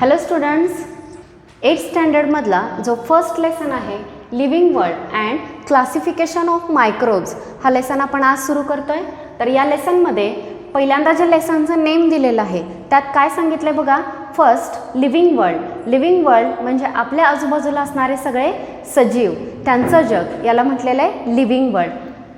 Hello students, 8th स्टँडर्डमधला जो first lesson आहे living world and classification of microbes हा lesson आपण आज सुरू करतो आहे. तर या लेसनमध्ये पहिल्यांदा जे लेसनचं नेम दिलेलं आहे त्यात काय सांगितलं आहे बघा. First living world. Living world म्हणजे आपल्या आजूबाजूला असणारे सगळे सजीव, त्यांचं जग, याला म्हटलेलं आहे living world.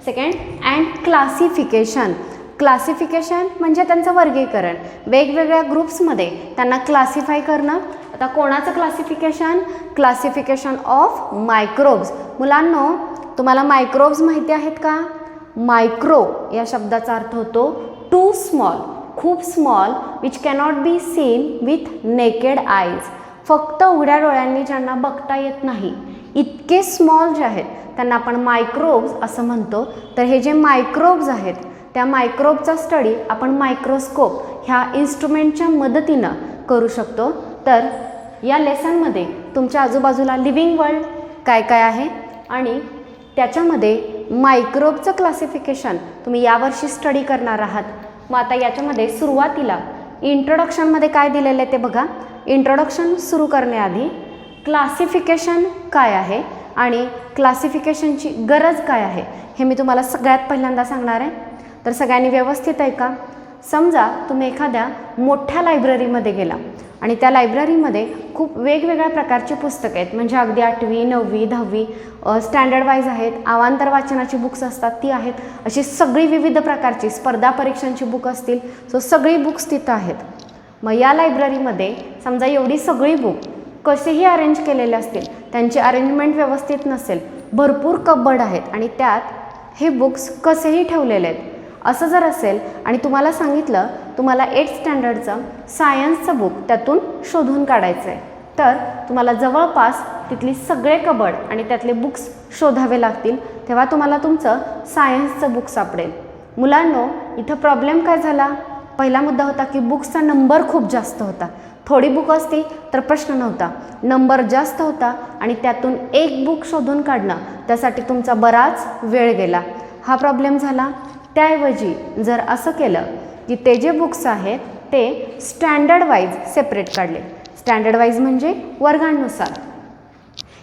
Second and classification. Classification म्हणजे त्यांचं वर्गीकरण, वेगवेगळ्या ग्रुप्समध्ये त्यांना क्लासिफाय करणं. आता कोणाचं क्लासिफिकेशन? Classification of microbes. मुलांनो, तुम्हाला मायक्रोब्स माहिती आहेत का? मायक्रो या शब्दाचा अर्थ होतो टू स्मॉल, खूप small, which cannot be seen with naked eyes. फक्त उघड्या डोळ्यांनी ज्यांना बघता येत नाही इतके स्मॉल जे आहेत त्यांना आपण मायक्रोब्स असं म्हणतो. तर हे जे मायक्रोब्स आहेत त्या मायक्रोबचा स्टडी आपण मायक्रोस्कोप ह्या इन्स्ट्रुमेंटच्या मदतीनं करू शकतो. तर या लेसनमध्ये तुमच्या आजूबाजूला लिव्हिंग वर्ल्ड काय काय आहे आणि त्याच्यामध्ये मायक्रोबचं क्लासिफिकेशन तुम्ही यावर्षी स्टडी करणार आहात. मग आता याच्यामध्ये सुरुवातीला इंट्रोडक्शनमध्ये काय दिलेलं आहे ते बघा. इंट्रोडक्शन सुरू करण्याआधी क्लासिफिकेशन काय आहे आणि क्लासिफिकेशनची गरज काय आहे हे मी तुम्हाला सगळ्यात पहिल्यांदा सांगणार आहे. तर सगळ्यांनी व्यवस्थित ऐका. समजा तुम्ही एखाद्या मोठ्या लायब्ररीमध्ये गेला आणि त्या लायब्ररीमध्ये खूप वेगवेगळ्या प्रकारची पुस्तकं आहेत, म्हणजे अगदी 8वी 9वी 10वी स्टँडर्ड वाईज आहेत, अवांतर वाचनाची बुक्स असतात ती आहेत, अशी सगळी विविध प्रकारची स्पर्धा परीक्षांची बुक असतील. सो सगळी बुक्स तिथं आहेत. मग या लायब्ररीमध्ये समजा एवढी सगळी बुक कसेही अरेंज केलेले असतील, त्यांची अरेंजमेंट व्यवस्थित नसेल, भरपूर कबड आहेत आणि त्यात हे बुक्स कसेही ठेवलेले आहेत असं जर असेल आणि तुम्हाला सांगितलं तुम्हाला 8th स्टँडर्डचं सायन्सचं बुक त्यातून शोधून काढायचं आहे, तर तुम्हाला जवळपास तिथली सगळे कबड आणि त्यातले बुक्स शोधावे लागतील, तेव्हा तुम्हाला तुमचं सायन्सचं बुक सापडेल. मुलांनो, इथं प्रॉब्लेम काय झाला? पहिला मुद्दा होता की बुक्सचा नंबर खूप जास्त होता. थोडी बुक असती तर प्रश्न नव्हता, नंबर जास्त होता आणि त्यातून एक बुक शोधून काढणं त्यासाठी तुमचा बराच वेळ गेला. हा प्रॉब्लेम झाला. त्याऐवजी जर असं केलं की ते जे बुक्स आहेत ते स्टँडर्ड वाईज सेपरेट काढले. स्टँडर्ड वाईज म्हणजे वर्गांनुसार,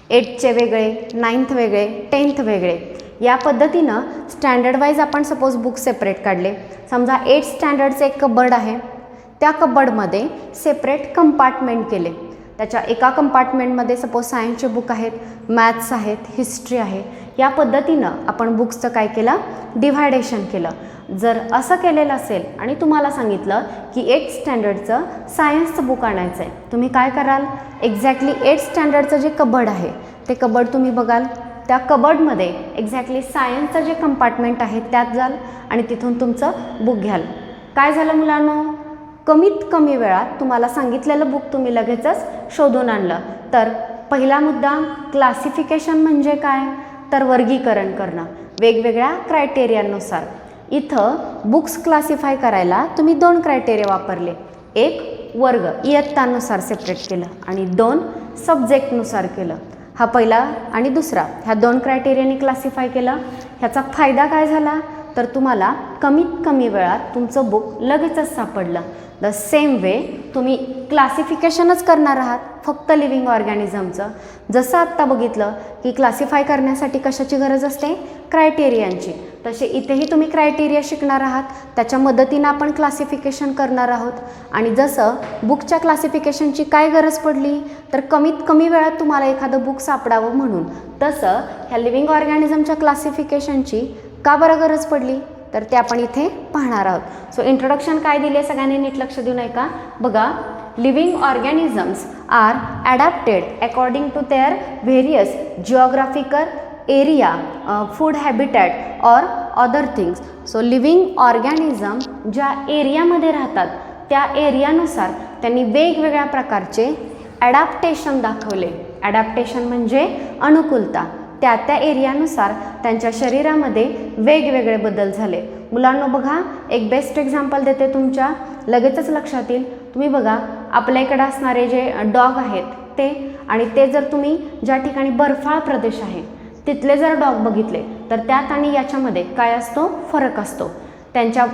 8th वेगळे, 9th वेगळे, 10th वेगळे, या पद्धतीनं स्टँडर्ड वाईज आपण सपोज बुक सेपरेट काढले. समजा 8th स्टँडर्डचं एक कबर्ड आहे, त्या कबर्डमध्ये सेपरेट कंपार्टमेंट केले. त्याच्या एका कंपार्टमेंटमध्ये सपोज सायन्सचे बुक आहेत, मॅथ्स आहेत, हिस्ट्री आहे. या पद्धतीनं आपण बुक्सचं काय केलं? डिव्हायडेशन केलं. जर असं केलेलं असेल आणि तुम्हाला सांगितलं की 8th स्टँडर्डचं सायन्सचं बुक आणायचं आहे, तुम्ही काय कराल? एक्झॅक्टली 8th स्टँडर्डचं जे कबर्ड आहे ते कबर्ड तुम्ही बघाल. त्या कबर्डमध्ये एक्झॅक्टली सायन्सचं जे कंपार्टमेंट आहे त्यात जाल आणि तिथून तुमचं बुक घ्याल. काय झालं मुलांनो? कमीत कमी वेळात तुम्हाला सांगितलेलं बुक तुम्ही लगेचच शोधून आणलं. तर पहिला मुद्दा क्लासिफिकेशन म्हणजे काय? तर वर्गीकरण करणं वेगवेगळ्या क्रायटेरियानुसार. इथं बुक्स क्लासिफाय करायला तुम्ही 2 क्रायटेरिया वापरले. एक वर्ग इयत्तानुसार सेपरेट केलं आणि 2 सब्जेक्टनुसार केलं. हा पहिला आणि दुसरा ह्या 2 क्रायटेरियाने क्लासिफाय केलं. ह्याचा फायदा काय झाला? तर तुम्हाला कमीत कमी वेळात तुमचं बुक लगेचच सापडलं. द सेम वे तुम्ही क्लासिफिकेशनच करणार आहात फक्त लिव्हिंग ऑर्गॅनिझमचं. जसं आत्ता बघितलं की क्लासिफाय करण्यासाठी कशाची गरज असते? क्रायटेरियांची. तसे इथेही तुम्ही क्रायटेरिया शिकणार आहात, त्याच्या मदतीनं आपण क्लासिफिकेशन करणार आहोत. आणि जसं बुकच्या क्लासिफिकेशनची काय गरज पडली? तर कमीत कमी वेळात तुम्हाला एखादं बुक सापडावं म्हणून, तसं ह्या लिव्हिंग ऑर्गॅनिझमच्या क्लासिफिकेशनची का बरं गरज पडली? तर ते आपण इथे पाहणार आहोत. सो इंट्रोडक्शन काय दिले सगळ्यांनी नीट लक्ष देऊन ऐका. बघा, living organisms are adapted according to their various geographical area, food habitat or other things. So living organism ज्या एरियामध्ये राहतात त्या एरियानुसार त्यांनी वेगवेगळ्या प्रकारचे ॲडॅप्टेशन दाखवले. ॲडॅप्टेशन म्हणजे अनुकूलता. त्या त्या एरियानुसार त्यांच्या शरीरामध्ये वेगवेगळे बदल झाले. मुलांनो बघा, एक बेस्ट एक्झाम्पल देते, तुमच्या लगेचच लक्षात येईल. तुम्ही बघा, आपल्या इकडे असणारे जे डॉग आहेत ते आणि ते जर तुम्ही ज्या ठिकाणी बर्फाळ प्रदेश आहे तिथले जर डॉग बघितले तर त्यात आणि याच्यामध्ये काय असतो? फरक असतो. त्यांच्या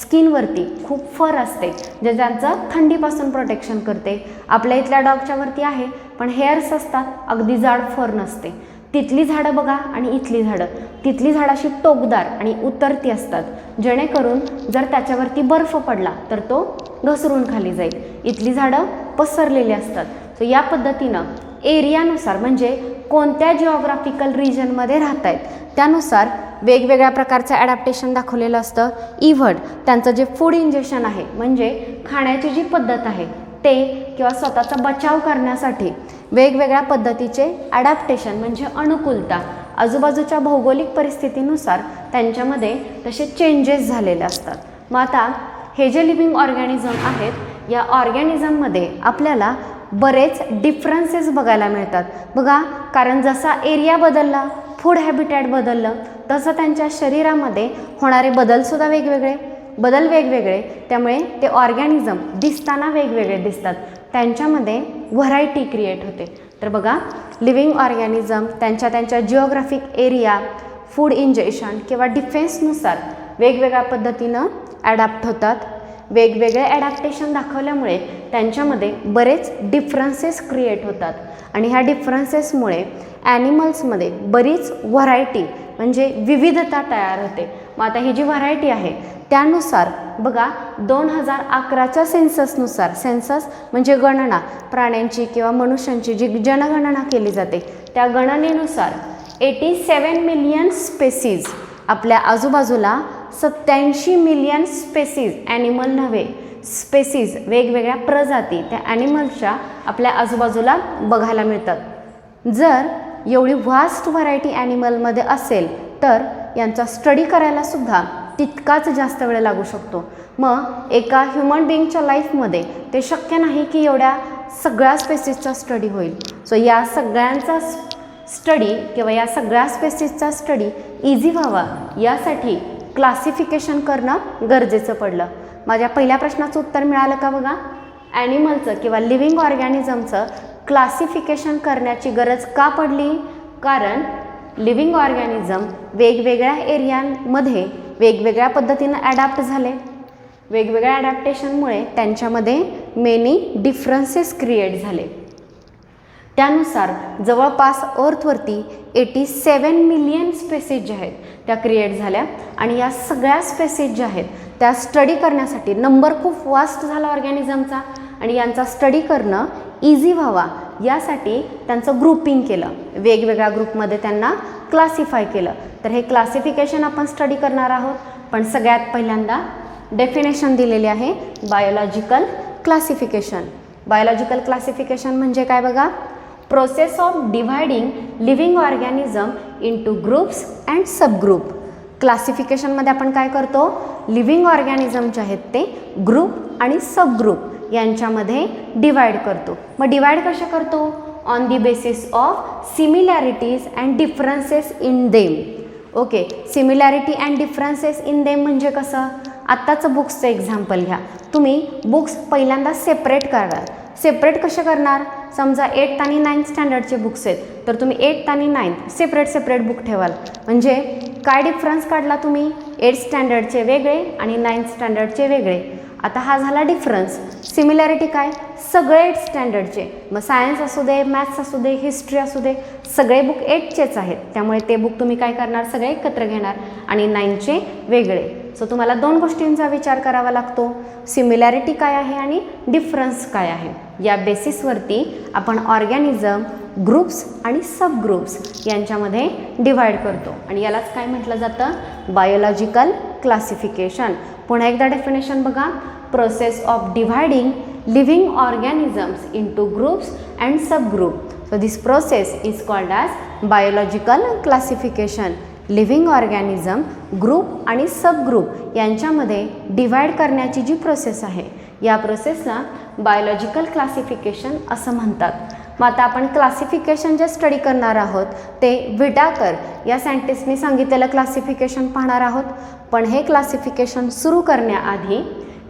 स्किनवरती खूप फर असते जे ज्यांचं थंडीपासून प्रोटेक्शन करते. आपल्या इथल्या डॉगच्या वरती आहे पण हेअर्स असतात, अगदी जाड फर नसते. तिथली झाडं बघा आणि इथली झाडं, तिथली झाडं अशी टोकदार आणि उतरती असतात जेणेकरून जर त्याच्यावरती बर्फ पडला तर तो घसरून खाली जाईल. इथली झाडं पसरलेली असतात. सो या पद्धतीनं एरियानुसार म्हणजे कोणत्या जिओग्राफिकल रिजनमध्ये राहत आहेत त्यानुसार वेगवेगळ्या प्रकारचं ॲडॅप्टेशन दाखवलेलं असतं. इव्हन त्यांचं जे फूड इंजेक्शन आहे म्हणजे खाण्याची जी पद्धत आहे ते किंवा स्वतःचा बचाव करण्यासाठी वेगवेगळ्या पद्धतीचे ॲडॅप्टेशन म्हणजे अनुकूलता आजूबाजूच्या भौगोलिक परिस्थितीनुसार त्यांच्यामध्ये तसे चेंजेस झालेले असतात. मग आता हे जे लिव्हिंग ऑर्गॅनिझम आहेत या ऑर्गॅनिझममध्ये आपल्याला बरेच डिफरन्सेस बघायला मिळतात. बघा, कारण जसा एरिया बदलला, फूड हॅबिटॅट बदललं, तसं त्यांच्या शरीरामध्ये होणारे बदलसुद्धा वेगवेगळे, त्यामुळे ते ऑर्गॅनिझम दिसताना वेगवेगळे दिसतात. त्यांच्यामध्ये व्हरायटी क्रिएट होते. तर बघा, लिव्हिंग ऑर्गॅनिझम त्यांच्या जिओग्राफिक एरिया, फूड इंजेक्शन किंवा डिफेन्सनुसार वेगवेगळ्या पद्धतीनं ॲडॅप्ट होतात. वेगवेगळे ॲडॅप्टेशन दाखवल्यामुळे त्यांच्यामध्ये बरेच डिफरन्सेस क्रिएट होतात आणि ह्या डिफरन्सेसमुळे ॲनिमल्समध्ये बरीच व्हरायटी म्हणजे विविधता तयार होते. मग आता ही जी व्हरायटी आहे त्यानुसार बघा 2011च्या सेन्ससनुसार, सेन्सस म्हणजे गणना, प्राण्यांची किंवा मनुष्यांची जी जनगणना केली जाते त्या गणनेनुसार 87 मिलियन स्पेसीज आपल्या आजूबाजूला 87 मिलियन स्पेसीज, ॲनिमल नव्हे स्पेसीज, वेगवेगळ्या प्रजाती त्या ॲनिमल्सच्या आपल्या आजूबाजूला बघायला मिळतात. जर एवढी व्हास्ट व्हरायटी ॲनिमलमध्ये असेल तर यांचा स्टडी करायला सुद्धा तितकाच जास्त वेळ लागू शकतो. मग एका ह्युमन बिईंगच्या लाईफमध्ये ते शक्य नाही की एवढ्या सगळ्या स्पेसीसचा स्टडी होईल. सो या सगळ्यांचा स्टडी किंवा या सगळ्या स्पेसीसचा स्टडी इझी व्हावा यासाठी क्लासिफिकेशन करणं गरजेचं पडलं. माझ्या पहिल्या प्रश्नाचं उत्तर मिळालं का बघा? ॲनिमलचं किंवा लिव्हिंग ऑर्गॅनिझमचं क्लासिफिकेशन करण्याची गरज का पडली? कारण लिव्हिंग ऑर्गॅनिझम वेगवेगळ्या एरियांमध्ये वेगवेगळ्या पद्धतीनं ॲडॅप्ट झाले. वेगवेगळ्या ॲडॅप्टेशनमुळे त्यांच्यामध्ये मेनी डिफरन्सेस क्रिएट झाले. त्यानुसार जवळपास अर्थवरती 87 मिलियन स्पेसीज ज्या आहेत त्या क्रिएट झाल्या आणि या सगळ्या स्पेसीज ज्या आहेत त्या स्टडी करण्यासाठी नंबर खूप वास्ट झाला ऑर्गॅनिझमचा आणि यांचा स्टडी करणं इझी व्हावा यासाठी त्यांचं ग्रुपिंग केलं. वेगवेगळ्या ग्रुपमध्ये त्यांना क्लासिफाय केलं. तर हे क्लासिफिकेशन आपण स्टडी करणार आहोत. पण सगळ्यात पहिल्यांदा डेफिनेशन दिलेली आहे बायोलॉजिकल क्लासिफिकेशन. बायोलॉजिकल क्लासिफिकेशन म्हणजे काय बघा? Process of dividing living organism into groups and subgroup. क्लासिफिकेशनमध्ये आपण काय करतो? लिव्हिंग ऑर्गॅनिझम जे आहेत ते ग्रुप आणि सबग्रुप यांच्यामध्ये डिवाइड करतो. मग डिवाइड कसे करतो? On the basis of similarities and differences in them. Okay, similarity and differences in them म्हणजे कसं? आत्ताचं बुक्सचं एक्झाम्पल घ्या. तुम्ही बुक्स पहिल्यांदा सेपरेट करा. सेपरेट कसे करणार? समजा 8th आणि 9th स्टँडर्डचे बुक्स आहेत तर तुम्ही 8th आणि 9th सेपरेट बुक ठेवाल. म्हणजे काय डिफरन्स काढला तुम्ही? 8th स्टँडर्डचे वेगळे आणि 9th स्टँडर्डचे वेगळे. आता हा झाला डिफरन्स. सिमिलॅरिटी काय? सगळे 8th स्टँडर्डचे, मग सायन्स असू दे, मॅथ्स असू दे, हिस्ट्री असू दे, सगळे बुक 8थचेच आहेत. त्यामुळे ते बुक तुम्ही काय करणार? सगळे एकत्र घेणार आणि 9thचे वेगळे. सो तुम्हाला दोन गोष्टींचा विचार करावा लागतो. सिमिलॅरिटी काय आहे आणि डिफरन्स काय आहे. या बेसिसवरती आपण ऑर्गॅनिझम ग्रुप्स आणि सब ग्रुप्स यांच्यामध्ये डिवाइड करतो आणि यालाच काय म्हटलं जातं? Biological classification. पुन्हा एकदा डेफिनेशन बघा. Process of dividing living organisms into groups and subgroup. So this process is called as biological classification. Living organism group आणि सबग्रुप यांच्यामध्ये डिवाइड करण्याची जी प्रोसेस आहे या प्रोसेसला बायोलॉजिकल क्लासिफिकेशन असं म्हणतात. मग आता आपण क्लासिफिकेशन जे स्टडी करणार आहोत ते व्हिटाकर या सायंटिस्टनी सांगितलेलं क्लासिफिकेशन पाहणार आहोत. पण हे क्लासिफिकेशन सुरू करण्याआधी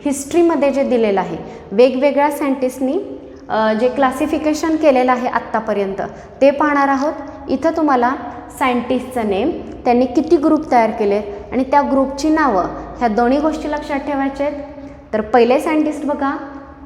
हिस्ट्रीमध्ये जे दिलेलं आहे वेगवेगळ्या सायंटिस्टनी जे क्लासिफिकेशन केलेलं आहे आत्तापर्यंत ते पाहणार आहोत. इथं तुम्हाला सायंटिस्टचं नेम, त्यांनी किती ग्रुप तयार केले आणि त्या ग्रुपची नावं ह्या दोन्ही गोष्टी लक्षात ठेवायच्या आहेत. तर पहिले सायंटिस्ट बघा,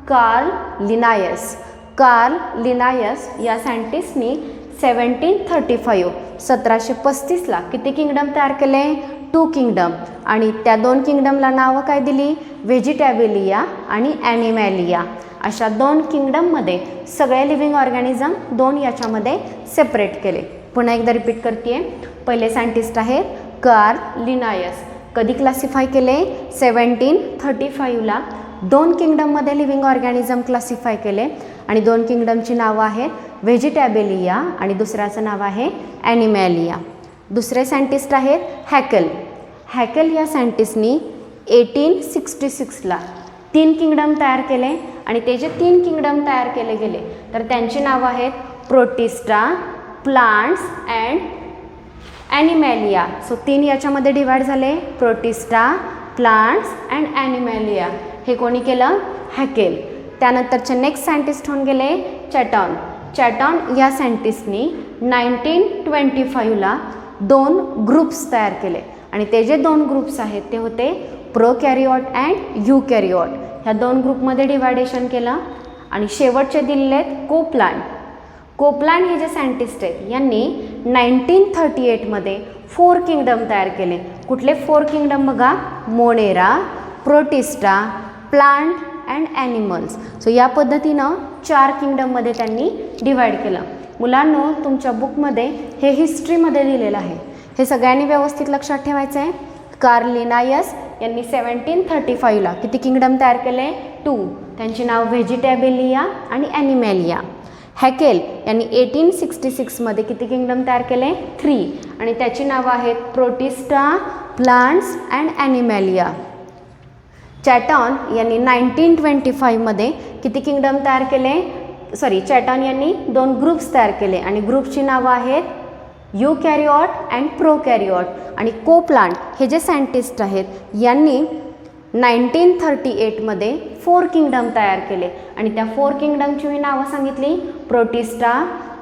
कार्ल लिनायस. कार्ल लिनायस या सायंटिस्टनी 1735 किती किंगडम तयार केले? 2 किंगडम. आणि त्या 2 किंगडमला नावं काय दिली? व्हेजिटॅबिलिया आणि ॲनिमॅलिया. अशा 2 किंगडममध्ये सगळे लिव्हिंग ऑर्गॅनिझम 2 याच्यामध्ये सेपरेट केले. पुन्हा एकदा रिपीट करते. पहिले सायंटिस्ट आहेत कार्ल लिनायस. कधी क्लासिफाय केले? 1735ला 2 किंगडममध्ये लिव्हिंग ऑर्गॅनिझम क्लासिफाय केले आणि 2 किंगडमची नावं आहेत व्हेजिटॅबिलिया आणि दुसऱ्याचं नाव आहे ॲनिमॅलिया. दुसरे सायंटिस्ट आहेत हॅकेल. हॅकेल या सायंटिस्टनी 1866ला 3 किंगडम तयार केले आणि ते जे 3 किंगडम तयार केले गेले तर त्यांची नावं आहेत प्रोटिस्टा, प्लांट्स अँड ॲनिमॅलिया. सो 3 याच्यामध्ये डिवाइड झाले, प्रोटिस्टा, प्लांट्स अँड ॲनिमॅलिया. हे कोणी केलं? हॅकेल. त्यानंतरचे नेक्स्ट सायंटिस्ट होऊन गेले चॅटॉन. चॅटॉन या सायंटिस्टनी 1925ला 2 ग्रुप्स तयार केले आणि ते जे 2 ग्रुप्स आहेत ते होते प्रोकॅरिओट अँड यूकॅरिओट. ह्या 2 ग्रुपमध्ये डिवायडेशन केलं आणि शेवटचे दिलेले आहेत कोपलांड. कोपलांड हे जे सायंटिस्ट आहेत यांनी 1938मध्ये 4 किंगडम तयार केले. कुठले 4 किंगडम बघा? Monera, protista, plant and animals. So या पद्धतीनं 4 किंगडममध्ये त्यांनी डिवाईड केलं. मुलांनो, तुमच्या बुकमध्ये हे हिस्ट्रीमध्ये दिलेलं आहे. हे सगळ्यांनी व्यवस्थित लक्षात ठेवायचं आहे. कार्ल लिनायस यांनी 1735ला किती किंगडम तयार केले? 2. त्यांची नाव व्हेजिटॅबिलिया आणि ॲनिमॅलिया. हॅकेल यांनी 1866मध्ये किती किंगडम तयार केले? 3 आणि त्याची नावं आहेत प्रोटिस्टा, प्लांट्स अँड ॲनिमॅलिया. चॅटॉन यांनी 1925मध्ये किती किंगडम तयार केले? चॅटॉन यांनी 2 ग्रुप्स तयार केले आणि ग्रुपची नावं आहेत यूकॅरिओट अँड प्रोकॅरिओट. आणि कोपलांड हे जे सायंटिस्ट आहेत यांनी 1938मध्ये 4 किंगडम तयार केले आणि त्या 4 किंगडमची मी नावं सांगितली, प्रोटिस्टा,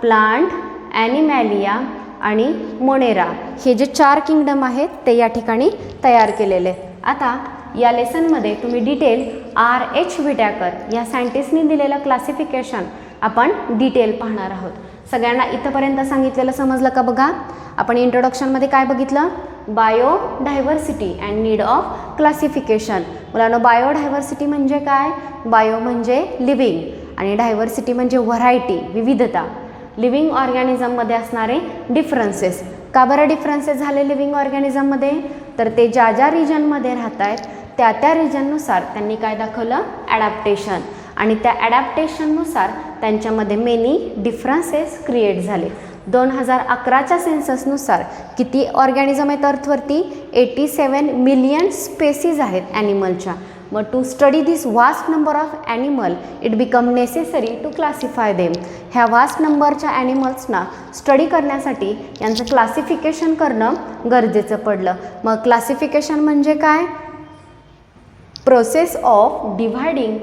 प्लांट, ॲनिमॅलिया आणि मोनेरा. हे जे 4 किंगडम आहेत ते या ठिकाणी तयार केलेले. आता या लेसनमध्ये तुम्ही डिटेल RH व्हिटॅकर या सायंटिस्टनी दिलेलं क्लासिफिकेशन आपण डिटेल पाहणार आहोत. सगळ्यांना इथंपर्यंत सांगितलेलं समजलं का? बघा, आपण इंट्रोडक्शनमध्ये काय बघितलं? Biodiversity and need of classification. मुलांनो, बायोडायव्हर्सिटी म्हणजे काय? बायो म्हणजे लिव्हिंग आणि डायव्हर्सिटी म्हणजे व्हरायटी, विविधता. लिव्हिंग ऑर्गॅनिझममध्ये असणारे डिफरन्सेस. का बरं डिफरन्सेस झाले लिव्हिंग ऑर्गॅनिझममध्ये? तर ते ज्या ज्या रिजनमध्ये राहत आहेत त्या त्या रिजननुसार त्यांनी काय दाखवलं? ॲडॅप्टेशन. आणि त्या ॲडॅप्टेशननुसार त्यांच्यामध्ये मेनी डिफरन्सेस क्रिएट झाले. 2011च्या सेन्ससनुसार किती ऑर्गॅनिझम आहेत अर्थवरती? 87 मिलियन स्पेसीज आहेत ॲनिमलच्या. मग to study this vast number of animal it become necessary to classify them. ह्या वास्ट नंबरच्या ॲनिमल्सना स्टडी करण्यासाठी यांचं क्लासिफिकेशन करणं गरजेचं पडलं. मग क्लासिफिकेशन म्हणजे काय? Process of dividing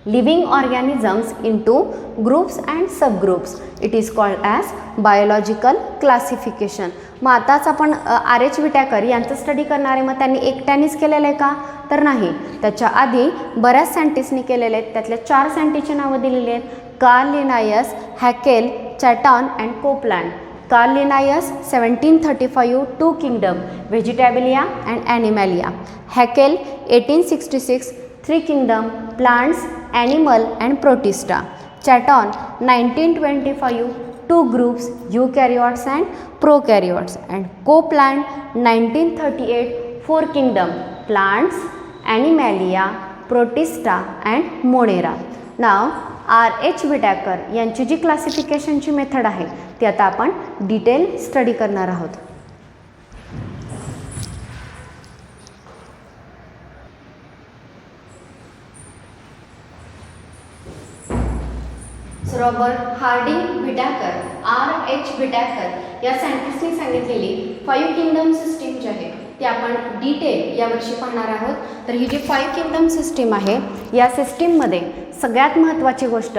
living organisms into groups and subgroups. It is called as biological classification. मग आताच आपण RH व्हिटॅकर यांचं स्टडी करणार आहे. मग त्यांनी एकट्यानेच केलेलं आहे का? तर नाही, त्याच्या आधी बऱ्याच सायंटिस्टनी केलेले आहेत. त्यातल्या 4 सायंटिस्टची नावं दिलेली आहेत: Carl Linnaeus, Haeckel, Chatton and Copeland. Carl Linnaeus 1735 2 kingdom Vegetabilia and Animalia. Haeckel 1866 3 kingdom plants, animal and Protista. Chatton 1925 2 groups eukaryotes and prokaryotes. And Copeland 1938 4 kingdom plants, Animalia, Protista and Monera. नाव RH Whittaker यांची जी क्लासिफिकेशनची method आहे ती आता आपण detail study करणार आहोत. Robert Harding व्हिटॅकर, RH व्हिटॅकर या सायंटिस्टनी सांगितलेली 5 किंगडम सिस्टीम जी आहे ती आपण डिटेल यावर्षी पाहणार आहोत. तर ही जी 5 किंगडम सिस्टीम आहे या सिस्टीममध्ये सगळ्यात महत्त्वाची गोष्ट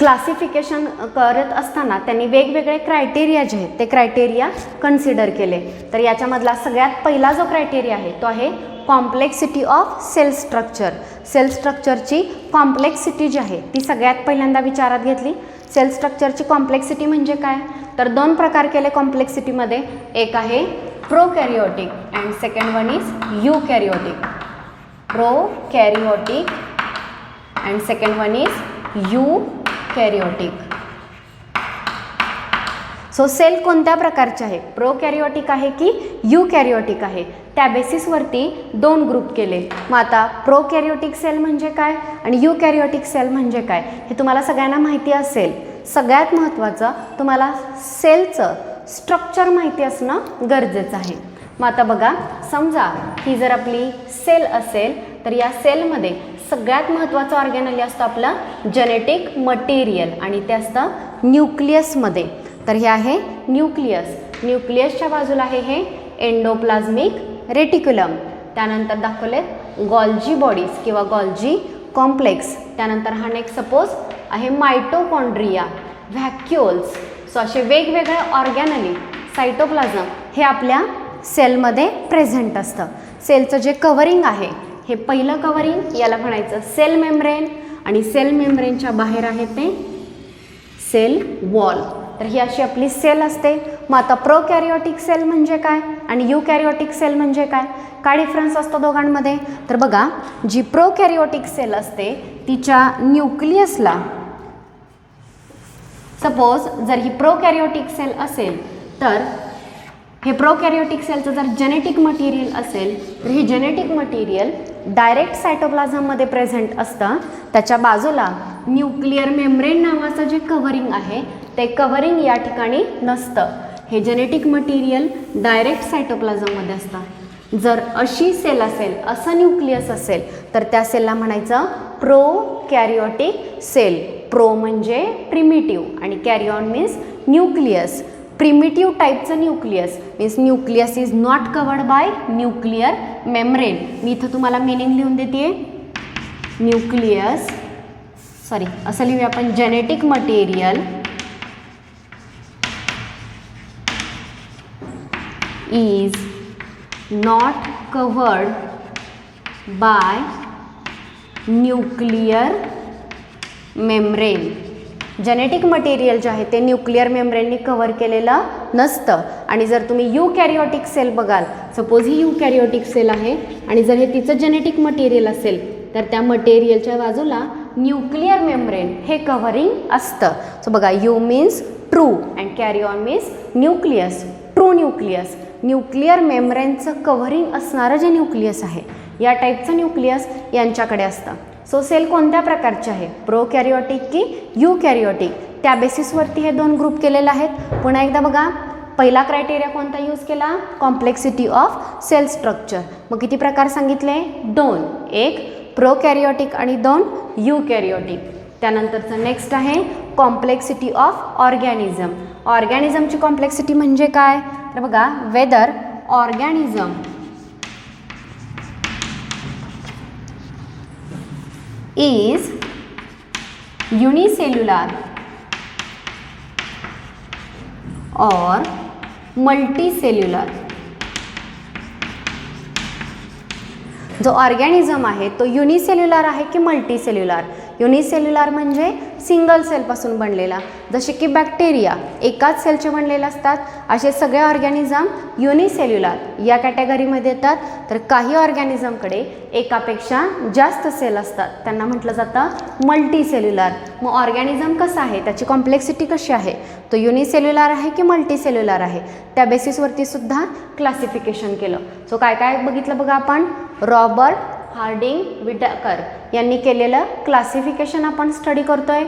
क्लासिफिकेशन करत असताना त्यांनी वेगवेगळे क्रायटेरिया जे आहेत ते क्रायटेरिया कन्सिडर केले. तर याच्यामधला सगळ्यात पहिला जो क्रायटेरिया आहे तो आहे complexity of cell structure. Cell स्ट्रक्चरची कॉम्प्लेक्सिटी जी आहे ती सगळ्यात पहिल्यांदा विचारात घेतली. सेल स्ट्रक्चरची कॉम्प्लेक्सिटी म्हणजे काय, तर दोन प्रकार केले कॉम्प्लेक्सिटीमध्ये. एक आहे prokaryotic and second one is eukaryotic. Prokaryotic and second one is eukaryotic. So cell कोणत्या प्रकारचे आहे, प्रोकॅरियोटिक आहे की यूकॅरियोटिक आहे, त्या बेसिसवरती दोन ग्रुप केले. मग आता प्रोकॅरियोटिक सेल म्हणजे काय आणि यूकॅरियोटिक सेल म्हणजे काय हे तुम्हाला सगळ्यांना माहिती असेल. सगळ्यात महत्त्वाचं तुम्हाला सेलचं स्ट्रक्चर माहिती असणं गरजेचं आहे. मग आता बघा, समजा ही जर आपली सेल असेल तर या सेलमध्ये सगळ्यात महत्त्वाचं ऑर्गॅनली असतं आपलं जेनेटिक मटेरियल आणि ते असतं न्यूक्लियसमध्ये. तर हे आहे न्यूक्लियस. न्यूक्लियसच्या बाजूला आहे हे एंडोप्लाझ्मिक रेटिक्युलम. त्यानंतर दाखवलेत गॉल्जी बॉडीज किंवा गॉल्जी कॉम्प्लेक्स. त्यानंतर हा नेक्स्ट सपोज आहे मायटोकॉन्ड्रिया, व्हॅक्युल्स. सो असे वेगवेगळे ऑर्गॅनली सायटोप्लाझम हे आपल्या सेलमध्ये प्रेझेंट असतं. सेलचं जे कव्हरिंग आहे हे पहिलं कव्हरिंग याला म्हणायचं सेल मेम्ब्रेन आणि सेल मेम्ब्रेनच्या बाहेर आहे ते सेल वॉल. तर ही अशी आपली सेल असते. मग आता प्रोकॅरियोटिक सेल म्हणजे काय आणि यूकॅरियोटिक सेल म्हणजे काय, काय डिफरन्स असतो दोघांमध्ये, तर बघा जी प्रोकॅरियोटिक सेल असते तिच्या न्यूक्लियसला, सपोज जर ही प्रोकॅरियोटिक सेल असेल तर हे प्रोकॅरियोटिक सेलचं जर जेनेटिक मटेरियल असेल तर हे जेनेटिक मटेरियल डायरेक्ट सायटोप्लाझममध्ये प्रेझेंट असतं. त्याच्या बाजूला न्यूक्लिअर मेम्ब्रेन नावाचं जे कव्हरिंग आहे ते कव्हरिंग या ठिकाणी नसतं. हे जेनेटिक मटेरियल डायरेक्ट सायटोप्लाझममध्ये असतं. जर अशी सेल असेल, असं न्यूक्लियस असेल तर त्या सेलला म्हणायचं प्रोकॅरियोटिक सेल. प्रो म्हणजे प्रिमिटिव्ह आणि कॅरिऑन मीन्स न्यूक्लियस. प्रिमिटिव्ह टाईपचं nucleus means nucleus is not covered by nuclear membrane. मी इथं तुम्हाला मिनिंग लिहून देते. न्यूक्लियस असं लिहूया आपण, genetic material is not covered by nuclear membrane. Genetic material जे आहे ते न्यूक्लिअर मेम्ब्रेननी कव्हर केलेलं नसतं. आणि जर तुम्ही यूकॅरियोटिक सेल बघाल, सपोज ही यूकॅरियोटिक सेल आहे आणि जर हे तिचं जेनेटिक मटेरियल असेल तर त्या मटेरियलच्या बाजूला न्यूक्लिअर मेम्ब्रेन हे कव्हरिंग असतं. सो बघा, eu means true and karyon means nucleus. True nucleus, nuclear मेम्ब्रेनचं कव्हरिंग असणारं जे न्यूक्लियस आहे या टाईपचं न्यूक्लियस यांच्याकडे असतं. सो सेल कोणत्या प्रकारचे आहे, प्रोकॅरियोटिक की यूकॅरियोटिक, त्या बेसिसवरती हे दोन ग्रुप केलेले आहेत. पुन्हा एकदा बघा, पहिला क्रायटेरिया कोणता यूज केला, कॉम्प्लेक्सिटी ऑफ सेल स्ट्रक्चर. मग किती प्रकार सांगितले, दोन, एक प्रोकॅरियोटिक आणि दोन यूकॅरियोटिक. त्यानंतरचं नेक्स्ट आहे कॉम्प्लेक्सिटी ऑफ ऑर्गॅनिझम. ऑर्गॅनिझमची कॉम्प्लेक्सिटी म्हणजे काय, तर बघा, whether organism is unicellular or multicellular. जो ऑर्गॅनिझम आहे तो युनिसेल्युलर आहे की मल्टीसेल्युलर. युनिसेल्युलर म्हणजे सिंगल सेलपासून बनलेला, जसे की बॅक्टेरिया एकाच सेलचे बनलेले असतात. असे सगळे ऑर्गॅनिझम युनिसेल्युलर या कॅटेगरीमध्ये येतात. तर काही ऑर्गॅनिझमकडे एकापेक्षा जास्त सेल असतात, त्यांना म्हटलं जातं मल्टीसेल्युलर. मग ऑर्गॅनिझम कसं आहे, त्याची कॉम्प्लेक्सिटी कशी आहे, तो युनिसेल्युलर आहे की मल्टीसेल्युलर आहे, त्या बेसिसवरती सुद्धा क्लासिफिकेशन केलं. सो काय काय बघितलं बघा आपण, रॉबर्ट हार्डिंग विटाकर यांनी केलेलं क्लासिफिकेशन आपण स्टडी करतोय.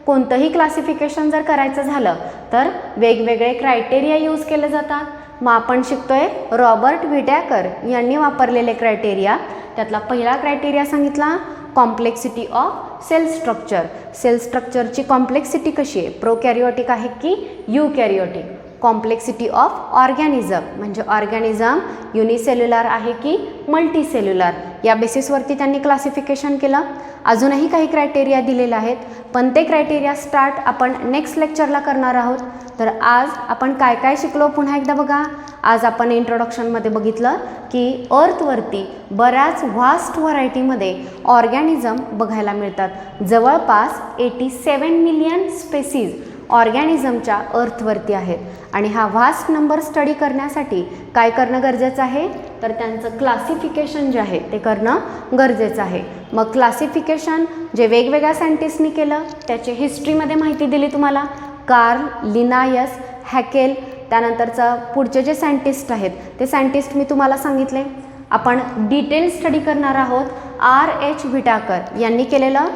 कोणतंही क्लासिफिकेशन जर करायचं झालं तर वेगवेगळे क्रायटेरिया यूज केले जातात. मग आपण शिकतोय रॉबर्ट विटॅकर यांनी वापरलेले क्रायटेरिया. त्यातला पहिला क्रायटेरिया सांगितला complexity of cell structure. Cell स्ट्रक्चरची कॉम्प्लेक्सिटी कशी आहे, प्रोकॅरियोटिक आहे की यूकॅरियोटिक. कॉम्प्लेक्सिटी ऑफ ऑर्गॅनिझम म्हणजे ऑर्गॅनिझम युनिसेल्युलर आहे की मल्टीसेल्युलर, या बेसिसवरती त्यांनी क्लासिफिकेशन केलं. अजूनही काही क्रायटेरिया दिलेले आहेत, पण ते क्रायटेरिया स्टार्ट आपण नेक्स्ट लेक्चरला करणार आहोत. तर आज आपण काय काय शिकलो पुन्हा एकदा बघा. आज आपण इंट्रोडक्शनमध्ये बघितलं की अर्थवरती बऱ्याच व्हास्ट व्हरायटीमध्ये ऑर्गॅनिझम बघायला मिळतात. जवळपास 87 मिलियन स्पेसीज ऑर्गॅनिझमच्या अर्थवरती आहेत आणि हा व्हास्ट नंबर स्टडी करण्यासाठी काय करणं गरजेचं आहे, तर त्यांचं क्लासिफिकेशन जे आहे ते करणं गरजेचं आहे. मग क्लासिफिकेशन जे वेगवेगळ्या सायंटिस्टनी केलं त्याची हिस्ट्रीमध्ये माहिती दिली तुम्हाला. कार्ल, लिनायस, हॅकेल, त्यानंतरचं पुढचे जे सायंटिस्ट आहेत ते सायंटिस्ट मी तुम्हाला सांगितले. आपण डिटेल स्टडी करणार आहोत. R.H. विटाकर यांनी केलेलं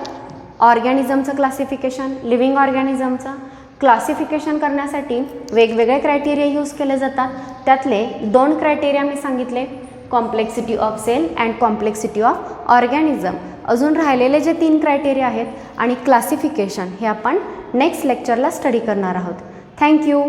ऑर्गॅनिझमचं क्लासिफिकेशन, लिव्हिंग ऑर्गॅनिझमचं क्लासिफिकेशन करण्यासाठी वेगवेगळे क्रायटेरिया यूज केले जातात. त्यातले 2 क्रायटेरिया मी सांगितले, complexity of cell and complexity of organism. अजून राहिलेले जे 3 क्रायटेरिया आहेत आणि क्लासिफिकेशन हे आपण नेक्स्ट लेक्चरला स्टडी करणार आहोत. थँक्यू.